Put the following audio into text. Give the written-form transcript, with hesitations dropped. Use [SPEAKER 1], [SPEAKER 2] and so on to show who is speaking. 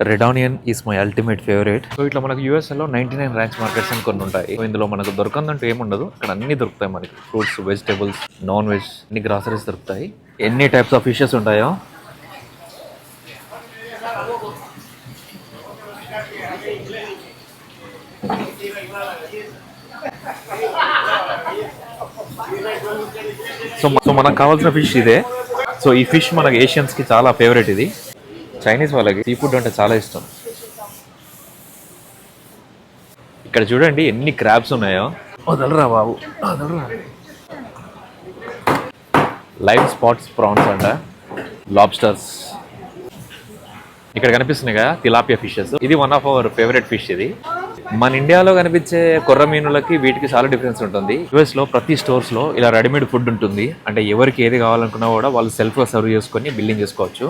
[SPEAKER 1] Red onion is my ultimate favourite. So ఇట్లా మనకు యూఎస్ఏలో 99 ranch markets అని కొన్ని ఉంటాయి. సో ఇందులో మనకు దొరకందంటూ ఏముండదు. ఇక్కడ అన్ని దొరుకుతాయి మనకి. ఫ్రూట్స్, వెజిటేబుల్స్, నాన్ వెజ్, అన్ని గ్రాసరీస్ దొరుకుతాయి. ఎన్ని టైప్స్ ఆఫ్ ఫిషెస్ ఉంటాయో. సో మనకు కావాల్సిన ఫిష్ ఇదే. సో ఈ ఫిష్ మనకి ఏషియన్స్కి చాలా ఫేవరెట్. ఇది చైనీస్ వాళ్ళకి సీ ఫుడ్ అంటే చాలా ఇష్టం. ఇక్కడ చూడండి ఎన్ని క్రాబ్స్ ఉన్నాయో. వదలరా బాబు, వదలరా. లైవ్ స్పాట్స్ ప్రాన్స్ అంట, లాబ్స్టర్స్. ఇక్కడ కనిపిస్తున్నాయి కదా తిలాపియా ఫిషెస్. ఇది one of our favourite fish. ఇది మన ఇండియాలో కనిపించే కొర్ర మీనులకి వీటికి చాలా డిఫరెన్స్ ఉంటుంది. యూఎస్ లో ప్రతి స్టోర్స్ లో ఇలా రెడీమేడ్ ఫుడ్ ఉంటుంది. అంటే ఎవరికి ఏది కావాలనుకున్నా కూడా వాళ్ళు సెల్ఫ్ గా సర్వ్ చేసుకొని బిల్లింగ్ చేసుకోవచ్చు.